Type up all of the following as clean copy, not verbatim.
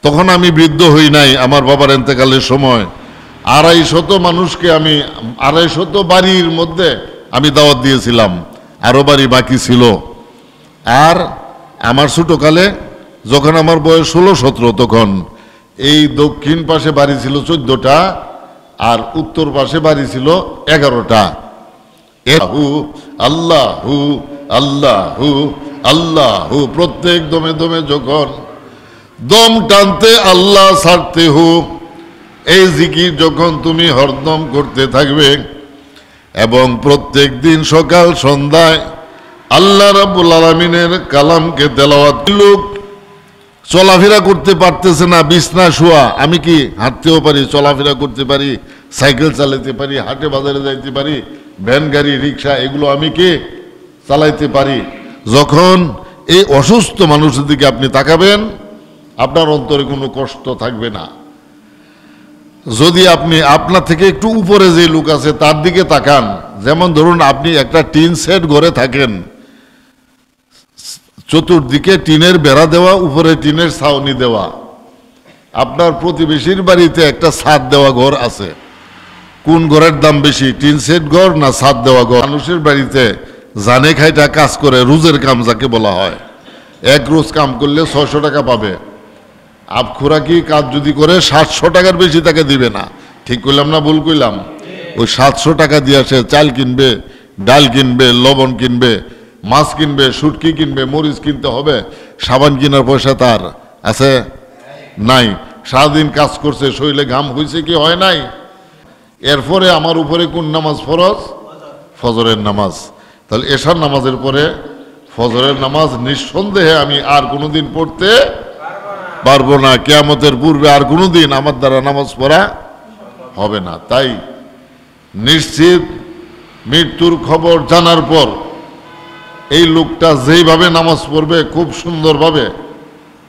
তখন আমি বৃদ্ধ হই নাই, আমার বাবার এতেকালের সময় 250 মানুষকে আমি 250 বাড়ির মধ্যে আমি দাওয়াত দিয়েছিলাম, আরও বাড়ি বাকি ছিল। আর আমার ছোটোকালে যখন আমার বয়স 16-17 তখন এই দক্ষিণ পাশে বাড়ি ছিল 14টা আর উত্তর পাশে বাড়ি ছিল 11টা। আল্লাহু আল্লাহু আল্লাহু প্রত্যেক দমে দমে যখন দম টানতে আল্লাহ ছাড়তে হু, এই জিকির যখন তুমি হরদম করতে থাকবে এবং প্রত্যেক দিন সকাল সন্ধ্যায় আল্লাহ রাব্বুল আলামিনের কালামকে তেলাওয়াত। লোক চলাফেরা করতে পারতেছে না, বিছনা শোয়া। আমি কি হাঁটতেও পারি, চলাফেরা করতে পারি, সাইকেল চালাতে পারি, হাটে বাজারে যাইতে পারি, ভ্যান গাড়ি রিক্সা এগুলো আমি কি চালাইতে পারি। যখন এই অসুস্থ মানুষের দিকে আপনি তাকাবেন, আপনার অন্তরে কোনো কষ্ট থাকবে না। যদি আপনি আপনার থেকে একটু উপরে যে লোক আছে তার দিকে তাকান, যেমন ধরুন আপনি একটা টিন সেট ঘরে থাকেন, চতুর্দিকে টিনের বেড়া দেওয়া, উপরে টিনের ছাউনি দেওয়া। আপনার প্রতিবেশীর বাড়িতে একটা ছাদ দেওয়া ঘর আছে, কোন ঘরের দাম বেশি, টিন সেট ঘর না ছাদ দেওয়া ঘর? মানুষের বাড়িতে জানে খাইটা কাজ করে, রোজের কাম যাকে বলা হয়, এক রোজ কাম করলে 600 টাকা পাবে। আবখোরাকি কাজ যদি করে 700 টাকার বেশি তাকে দিবে না। ঠিক করলাম না ভুল করলাম? ওই 700 টাকা দিয়ে সে চাল কিনবে, ডাল কিনবে, লবণ কিনবে, মাছ কিনবে, শুটকি কিনবে, মরিচ কিনতে হবে। সাবান কেনার পয়সা তার আছে নাই। সারাদিন কাজ করছে, শরীরে ঘাম হয়েছে কি হয় নাই? এরপরে আমার উপরে কোন নামাজ ফরজ? ফজরের নামাজ। তাহলে এশার নামাজের পরে ফজরের নামাজ নিঃসন্দেহে আমি আর কোনোদিন পড়তে পারবো না। কিয়ামতের পূর্বে আর কোনোদিন আমার দ্বারা নামাজ পড়া হবে না। তাই নিশ্চিত মৃত্যুর খবর জানার পর এই লোকটা যেইভাবে নামাজ পড়বে, খুব সুন্দরভাবে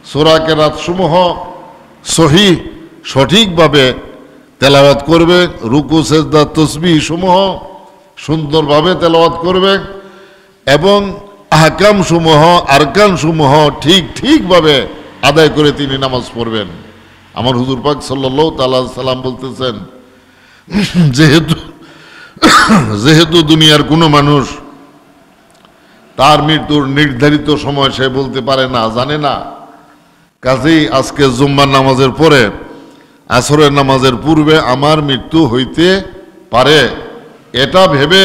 সূরা কেরাত সমূহ সঠিকভাবে তেলাওয়াত করবে, রুকু সেজদা তাসবিহ সমূহ সুন্দরভাবে তেলাওয়াত করবে এবং আহকাম সমূহ আরকান সমূহ ঠিকভাবে আদায় করে তিনি নামাজ পড়বেন। আমার হুজুর পাক সাল্লাল্লাহু তাআলা সাল্লাম বলতেছেন, যেহেতু দুনিয়ার কোনো মানুষ তার মৃত্যুর নির্ধারিত সময় সে বলতে পারে না, জানে না, কাজেই আজকে জুম্মার নামাজের পরে আসরের নামাজের পূর্বে আমার মৃত্যু হইতে পারে, এটা ভেবে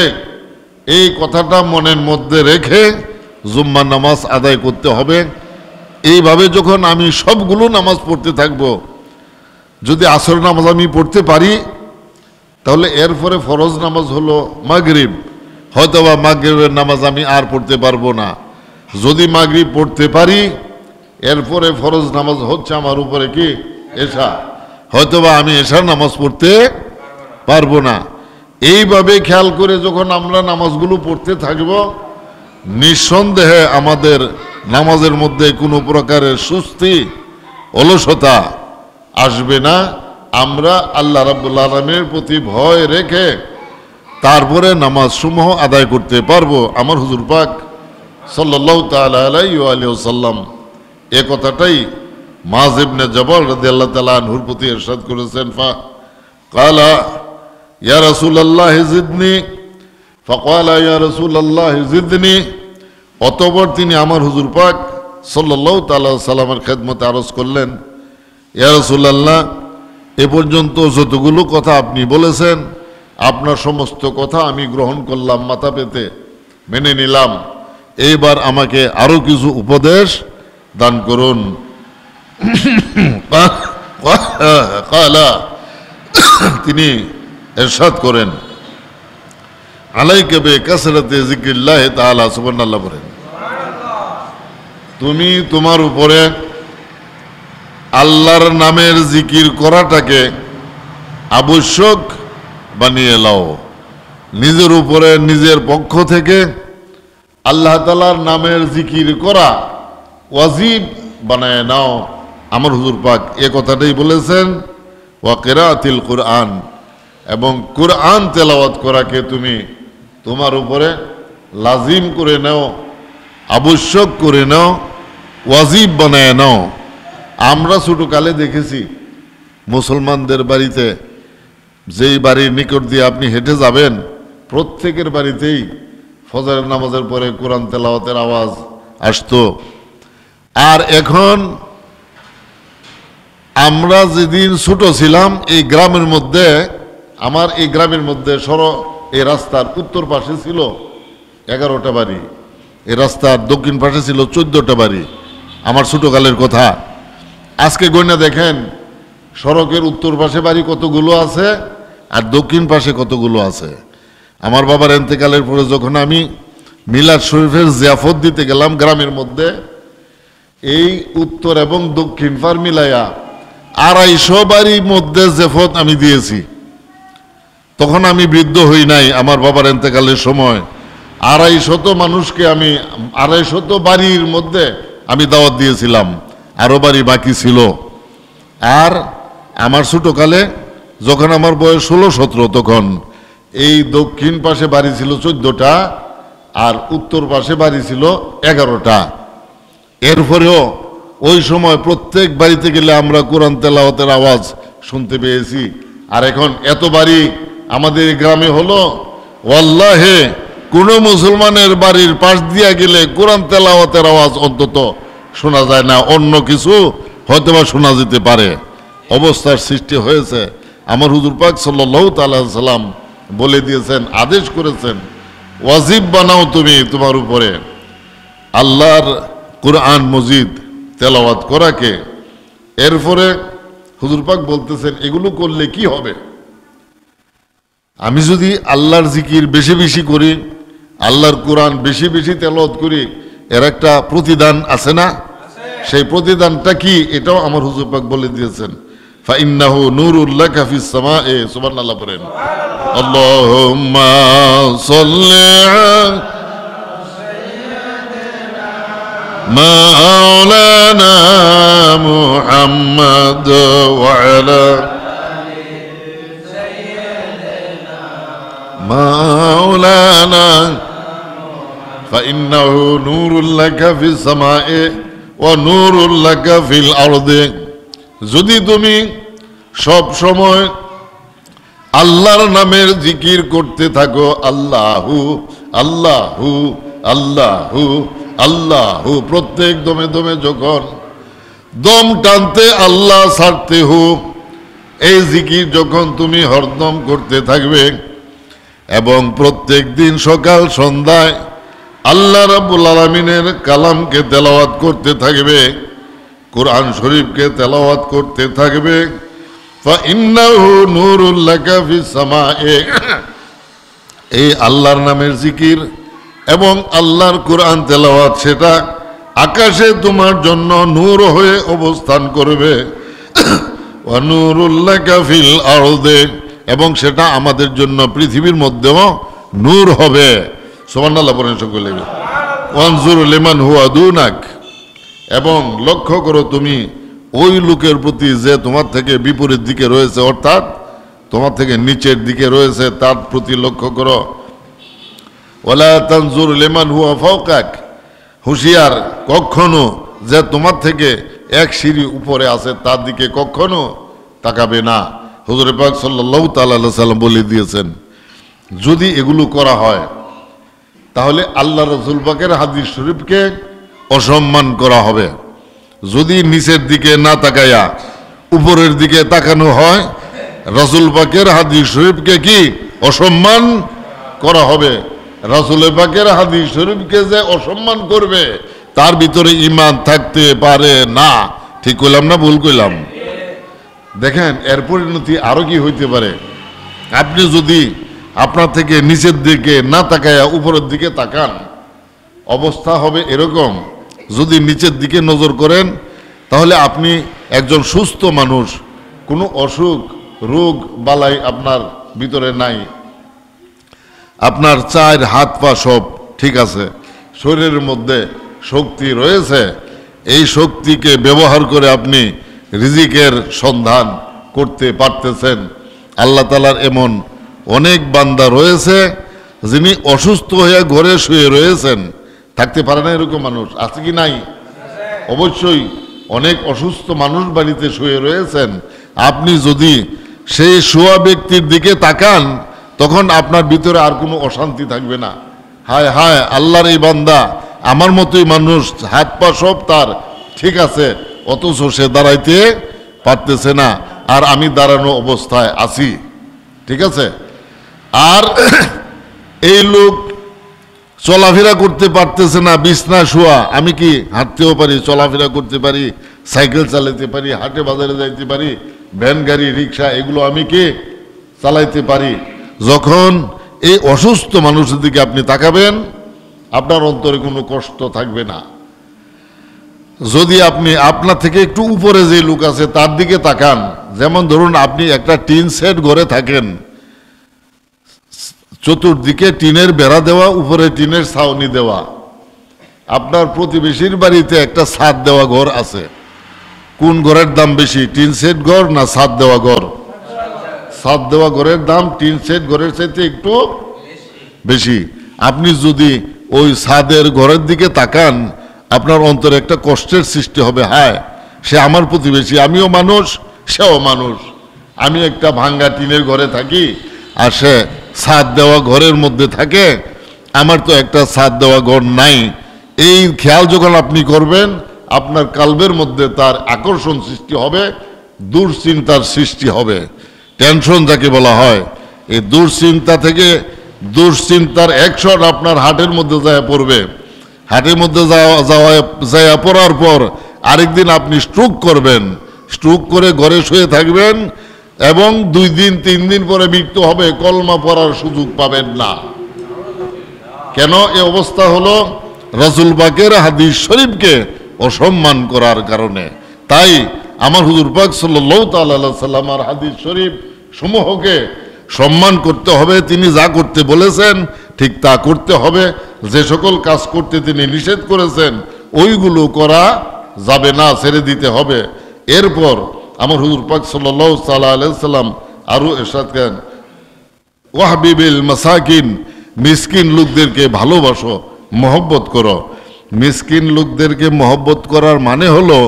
এই কথাটা মনের মধ্যে রেখে জুম্মার নামাজ আদায় করতে হবে। এইভাবে যখন আমি সবগুলো নামাজ পড়তে থাকব, যদি আসর নামাজ আমি পড়তে পারি, তাহলে এরপরে ফরজ নামাজ হলো মাগরিব। হয়তোবা মাগরিবের নামাজ আমি আর পড়তে পারবো না। যদি মাগরিব পড়তে পারি, এরপরে ফরজ নামাজ হচ্ছে আমার উপরে কি এশা, হয়তোবা আমি এশার নামাজ পড়তে পারবো না। এইভাবে খেয়াল করে যখন আমরা নামাজগুলো পড়তে থাকব, নিঃসন্দেহে আমাদের নামাজের মধ্যে কোনো প্রকারের সুস্থি অলসতা আসবে না। আমরা আল্লাহ রাব্বুল আলামিনের প্রতি ভয় রেখে তারপরে নামাজ সমূহ আদায় করতে পারবো। আমার হুজুর পাক সাল্লাল্লাহু তাআলা আলাইহি ওয়া আলিহি ওয়াসাল্লাম এ কথাটাই মুআয ইবনে জাবাল রাদিয়াল্লাহু তাআলা আনহুর প্রতি ইরশাদ করেছেন, ফাকালা ইয়া রাসূলুল্লাহ জিদনি, ফাকালা ইয়া রাসূলুল্লাহ জিদনি। অতঃপর তিনি আমার হুজুর পাক সাল্লাল্লাহু তাআলা সাল্লামের খেদমতে আরজ করলেন, ইয়া রাসূলুল্লাহ, এ পর্যন্ত যতগুলো কথা আপনি বলেছেন, আপনার সমস্ত কথা আমি গ্রহণ করলাম, মাথা পেতে মেনে নিলাম। এইবার আমাকে আরো কিছু উপদেশ দান করুন। তিনি ইরশাদ করেন, আলাইকা বিকাসরাতি যিকরিল্লাহি তাআলা, সুবহানাল্লাহ বলেন, তুমি তোমার উপরে আল্লাহর নামের জিকির করাটাকে আবশ্যক বানিয়ে নাও। নিজের উপরে নিজের পক্ষ থেকে আল্লাহ তাআলার নামের জিকির করা ওয়াজিব বানায় নাও। আমার হুজুর পাক এ কথাটাই বলেছেন, ওয়া কিরাআতিল কুরআন, এবং কুরআন তেলাওয়াত করাকে তুমি তোমার উপরে লাজিম করে নাও, আবশ্যক করে নাও, ওয়াজিব বানায় নাও। আমরা ছোটকালে দেখেছি মুসলমানদের বাড়িতে, যেই বাড়ির নিকট দিয়ে আপনি হেঁটে যাবেন প্রত্যেকের বাড়িতেই ফজরের নামাজের পরে কোরআন তেলাওয়াতের আওয়াজ আসতো। আর এখন আমরা যেদিন ছোট ছিলাম এই গ্রামের মধ্যে, আমার এই গ্রামের মধ্যে এই রাস্তার উত্তর পাশে ছিল 11টা বাড়ি, এই রাস্তার দক্ষিণ পাশে ছিল 14টা বাড়ি। আমার ছোটকালের কথা। আজকে গয়না দেখেন সড়কের উত্তর পাশে বাড়ি কতগুলো আছে আর দক্ষিণ পাশে কতগুলো আছে। আমার বাবার এন্তেকালের পরে যখন আমি মিলাদ শরীফের জিয়াফত দিতে গেলাম গ্রামের মধ্যে, এই উত্তর এবং দক্ষিণ পার মিলাইয়া 250 বাড়ির মধ্যে জিয়াফত আমি দিয়েছি। তখন আমি বৃদ্ধ হই নাই, আমার বাবার এন্তেকালের সময় 250 মানুষকে আমি 250 বাড়ির মধ্যে আমি দাওয়াত দিয়েছিলাম, আরো বাড়ি বাকি ছিল। আর আমার ছোটকালে যখন আমার বয়স 16-17 তখন এই দক্ষিণ পাশে বাড়ি ছিল 14টা আর উত্তর পাশে বাড়ি ছিল 11টা। এরপরেও ওই সময় প্রত্যেক বাড়িতে গেলে আমরা কোরআন তেলাওয়াতের আওয়াজ শুনতে পেয়েছি। আর এখন এত বাড়ি আমাদের গ্রামে হলো, ওয়াল্লাহে কোনো মুসলমানের বাড়ির পাশ দিয়া গেলে কোরআন তেলাওয়াতের আওয়াজ অন্তত শোনা যায় না, অন্য কিছু হয়তোবা শোনা যেতে পারে। অবস্থার সৃষ্টি হয়েছে। আমার হুজুর পাক সাল্লাল্লাহু তাআলা সাল্লাম বলে দিয়েছেন, আদেশ করেছেন, ওয়াজিব বানাও তুমি তোমার উপরে আল্লাহর কুরআন মজিদ তেলাওয়াত করাকে। এরপরে হুজুর পাক বলতেছেন এগুলো করলে কি হবে? আমি যদি আল্লাহর জিকির বেশি বেশি করি, আল্লাহর কুরআন বেশি বেশি তেলাওয়াত করি, এর একটা প্রতিদান আছে না? সেই প্রতিদানটা কি? এটাও আমার হুজুর পাক বলে দিয়েছেন, ফাইন্নাহু নূরুল লাকা ফিস সামায়ে, সুবহানাল্লাহ পড়েন। আল্লাহুম্মা সাল্লি মাওলানা মুহাম্মদ ওয়া আলা মাওলানা ফাইন্নাহু নূরুল লাকা ফিস সামায়ে ওয়া নূরুল লাকা ফিল আরদি। যদি তুমি সব সময় আল্লাহর নামের জিকির করতে থাকো, আল্লাহু আল্লাহু আল্লাহু আল্লাহু, প্রত্যেক দমে দমে যখন দম টানতে আল্লাহ ছাড়তে হু, এই জিকির যখন তুমি হরদম করতে থাকবে এবং প্রত্যেক দিন সকাল সন্ধ্যায় আল্লাহ রাব্বুল আলামিনের কালামকে তেলাওয়াত করতে থাকবে, কোরআন শরীফকে তেলাওয়াত করতে থাকবে, ফাইন্নাহু নূরুল লাকা ফিস সামায়ে, এই আল্লাহর নামের জিকির এবং আল্লাহর কোরআন তেলাওয়াত সেটা আকাশে তোমার জন্য নূর হয়ে অবস্থান করবে, ওয়া নূরুল লাকা ফিল আরদি, এবং সেটা আমাদের জন্য পৃথিবীর মধ্যেও নূর হবে। সুবহানাল্লাহ পড়েন সকলে। ওয়ানজুর লিমান হুয়া দুনাক, এবং লক্ষ্য করো তুমি ওই লোকের প্রতি যে তোমার থেকে বিপরীত দিকে রয়েছে, অর্থাৎ তোমার থেকে নিচের দিকে রয়েছে, তার প্রতি লক্ষ্য করো। ওয়ালা তানজুর লিমান হুয়া ফাওকাক, হুঁশিয়ার কখনো যে তোমার থেকে এক সিঁড়ি উপরে আছে তার দিকে কখনো তাকাবে না। হুজুর পাক সাল্লাল্লাহু তাআলা আলাইহি সাল্লাম বলে দিয়েছেন, যদি এগুলো করা হয় তাহলে আল্লাহ রাসূল পাকের হাদিস শরীফকে অসম্মান করা হবে। যদি নিচের দিকে না তাকায়া উপরের দিকে তাকানো হয়, রাসূল পাকের হাদিস শরীফকে কি অসম্মান করা হবে। রাসূল পাকের হাদিস শরীফকে যে অসম্মান করবে তার ভিতরে ঈমান থাকতে পারে না। ঠিক কইলাম না ভুল কইলাম? দেখেন এর পরিণতি আরো কি হইতে পারে। আপনি যদি আপনার থেকে নিচের দিকে না তাকায়া উপরের দিকে তাকান, অবস্থা হবে এরকম, যদি নিচের দিকে নজর করেন তাহলে আপনি একজন সুস্থ মানুষ, কোনো অসুখ রোগ বালাই আপনার ভিতরে নাই, আপনার চার হাত পা সব ঠিক আছে, শরীরের মধ্যে শক্তি রয়েছে, এই শক্তিকে ব্যবহার করে আপনি রিজিকের সন্ধান করতে পারতেছেন। আল্লাহ তাআলার এমন অনেক বান্দা রয়েছে যিনি অসুস্থ হয়ে ঘরে শুয়ে রয়েছেন, থাকতে পারে না, এরকম মানুষ আছে কি নাই? অবশ্যই অনেক অসুস্থ মানুষ বাড়িতে শুয়ে রয়েছেন, আপনি যদি সেই শোয়া ব্যক্তির দিকে তাকান তখন আপনার ভিতরে আর কোনো অশান্তি থাকবে না। হায় হায়, আল্লাহর এই বান্দা আমার মতোই মানুষ, হাত পা সব তার ঠিক আছে, অথচ সে দাঁড়াইতে পারতেছে না, আর আমি দাঁড়ানো অবস্থায় আছি। ঠিক আছে? আর এই লোক চলাফেরা করতে পারতেছে না, বিছনা শোয়া, আমি কি হাঁটতেও পারি, চলাফেরা করতে পারি, সাইকেল চালাতে পারি, হাটে বাজারে যাইতে পারি, ভ্যান গাড়ি রিক্সা এগুলো আমি কি চালাইতে পারি। যখন এই অসুস্থ মানুষের দিকে আপনি তাকাবেন আপনার অন্তরে কোনো কষ্ট থাকবে না। যদি আপনি আপনার থেকে একটু উপরে যে লোক আছে তার দিকে তাকান, যেমন ধরুন আপনি একটা টিন সেট ঘরে থাকেন, চতুর্দিকে টিনের বেড়া দেওয়া, উপরে টিনের ছাউনি দেওয়া, আপনার প্রতিবেশীর বাড়িতে একটা ছাদ দেওয়া ঘর আছে, কোন ঘরের দাম বেশি, টিন সেট ঘর না ছাদ দেওয়া ঘর? ছাদ দেওয়া ঘরের দাম টিন সেট ঘরের চাইতে একটু বেশি। আপনি যদি ওই ছাদের ঘরের দিকে তাকান আপনার অন্তরে একটা কষ্টের সৃষ্টি হবে, হায় সে আমার প্রতিবেশী, আমিও মানুষ সেও মানুষ, আমি একটা ভাঙ্গা টিনের ঘরে থাকি আর সে ছাদ দেওয়া ঘরের মধ্যে থাকে, আমার তো একটা ছাদ দেওয়া ঘর নাই। এই খেয়াল যখন আপনি করবেন আপনার কালবের মধ্যে তার আকর্ষণ সৃষ্টি হবে, দুশ্চিন্তার সৃষ্টি হবে। টেনশন যাকে বলা হয়, এই দুশ্চিন্তা থেকে দুশ্চিন্তার অ্যাকশন আপনার হার্টের মধ্যে যায় পড়বে, হার্টের মধ্যে যাওয়া পড়ার পর আরেকদিন আপনি স্ট্রোক করবেন, স্ট্রোক করে ঘরে শুয়ে থাকবেন এবং 2 দিন 3 দিন পরে মৃত্যু হবে, কলমা পড়ার সুযোগ পাবেন না। কেন এই অবস্থা হলো? রাসূল পাকের হাদিস শরীফকে অসম্মান করার কারণে। তাই আমার হুজুর পাক সাল্লাল্লাহু তাআলা আলাইহি সাল্লামের হাদিস শরীফ সমূহকে সম্মান করতে হবে। তিনি যা করতে বলেছেন ঠিক তা করতে হবে, যে সকল কাজ করতে তিনি নিষেধ করেছেন ওইগুলো করা যাবে না, ছেড়ে দিতে হবে। এরপর আমার হুজুর পাক সাল্লাল্লাহু তাআলা আলাইহি সাল্লাম আরো ইরশাদ করেন, ওয়াহবিবিল মাসাকিন, মিসকিন লোকদেরকে ভালোবাসো, মহব্বত করো। মিসকিন লোকদেরকে মহব্বত করার মানে হলো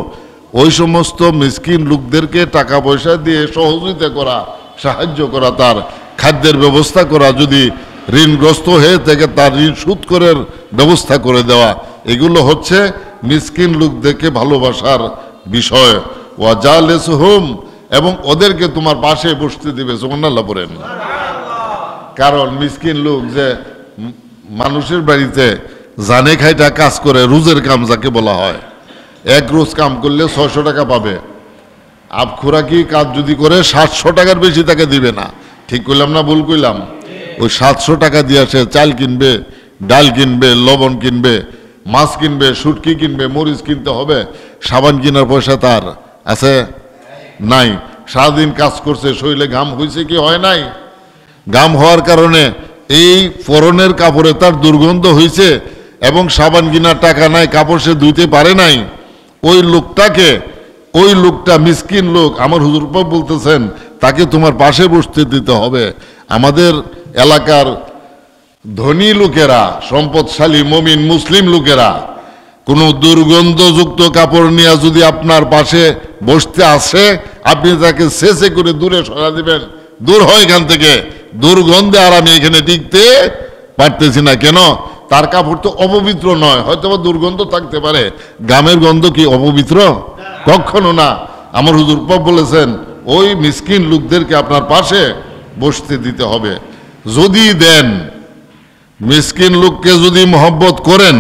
ওই সমস্ত মিসকিন লোকদেরকে টাকা পয়সা দিয়ে সহযোগিতা করা, সাহায্য করা, তার খাদ্যের ব্যবস্থা করা, যদি ঋণগ্রস্ত হয়ে থেকে তার ঋণ শোধ করার ব্যবস্থা করে দেওয়া, এগুলো হচ্ছে মিসকিন লোকদেরকে ভালোবাসার বিষয়। ওয়াজালিসহুম, এবং ওদেরকে তোমার পাশে বসতে দিবে, সুবহানাল্লাহ বলেন। কারণ মিসকিন লোক যে মানুষের বাড়িতে জানে খাইটা কাজ করে, রোজের কাম যাকে বলা হয়, এক রোজ কাম করলে 600 টাকা পাবে, আবখুরাকি কাজ যদি করে 700 টাকার বেশি তাকে দিবে না। ঠিক কইলাম না ভুল কইলাম? ওই 700 টাকা দিয়ে সে চাল কিনবে, ডাল কিনবে, লবণ কিনবে, মাছ কিনবে, শুটকি কিনবে, মরিচ কিনতে হবে, সাবান কেনার পয়সা তার আছে নাই। সারাদিন কাজ করছে, শরীরে ঘাম হয়েছে কি হয় নাই? ঘাম হওয়ার কারণে এই পরনের কাপড়ে তার দুর্গন্ধ হয়েছে এবং সাবান কেনার টাকা নাই, কাপড় সে ধুইতে পারে নাই। ওই লোকটা মিসকিন লোক, আমার হুজুর পাক বলতেছেন তাকে তোমার পাশে বসতে দিতে হবে। আমাদের এলাকার ধনী লোকেরা, সম্পদশালী মুমিন মুসলিম লোকেরা কোনো দুর্গন্ধযুক্ত কাপড় নিয়ে যদি আপনার পাশে বসতে আসে, আপনি তাকে শেষে করে দূরে সরা দিবেন, দূর হয় এখান থেকে, দুর্গন্ধে আর আমি এখানে টিকতে পারতেছি না। কেন? তার কাপড় তো অপবিত্র নয়, হয়তো বা দুর্গন্ধ থাকতে পারে, গামের গন্ধ কি অপবিত্র? কখনো না। আমার হুজুর পাক বলেছেন ওই মিসকিন লোকদেরকে আপনার পাশে বসতে দিতে হবে। যদি দেন, মিসকিন লোককে যদি মহব্বত করেন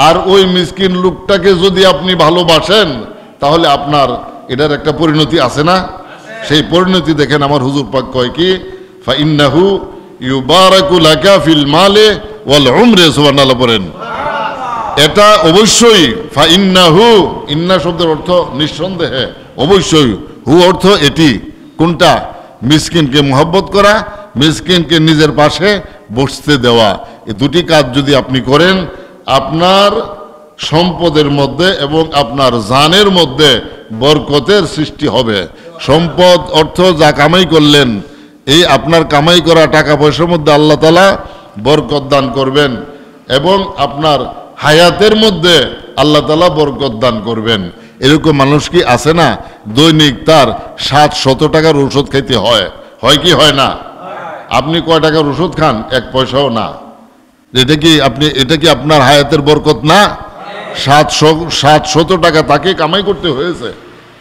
আর ওই মিসকিন লোকটাকে যদি আপনি ভালোবাসেন, তাহলে আপনার এটার একটা পরিণতি আছে না? সেই পরিণতি দেখেন আমার হুজুর পাক কয় কি, ফাইন্নাহু ইউবারাকু লাকা ফিল মালে ওয়াল উমরে, সুবহানাল্লাহ বলেন। এটা অবশ্যই, ফাইন্নাহু, ইন্না শব্দের অর্থ নিঃসন্দেহে, অবশ্যই, হু অর্থ এটি। কোনটা? মিসকিনকে মহব্বত করা, মিসকিনকে নিজের পাশে বসতে দেওয়া। এই দুটি কাজ যদি আপনি করেন, আপনার সম্পদের মধ্যে এবং আপনার জানের মধ্যে বরকতের সৃষ্টি হবে। সম্পদ অর্থ যা কামাই করলেন, এই আপনার কামাই করা টাকা পয়সার মধ্যে আল্লাহ তাআলা বরকত দান করবেন এবং আপনার হায়াতের মধ্যে আল্লাহ তাআলা বরকত দান করবেন। এরকম মানুষ কি আছে না? দৈনিক তার 700 টাকার ওষুধ খাইতে হয়, হয় কি হয় না? আপনি কয় টাকার ওষুধ খান? 1 পয়সাও না। এটা কি আপনার হায়াতের বরকত না? 700 টাকা তাকে কামাই করতে হয়েছে,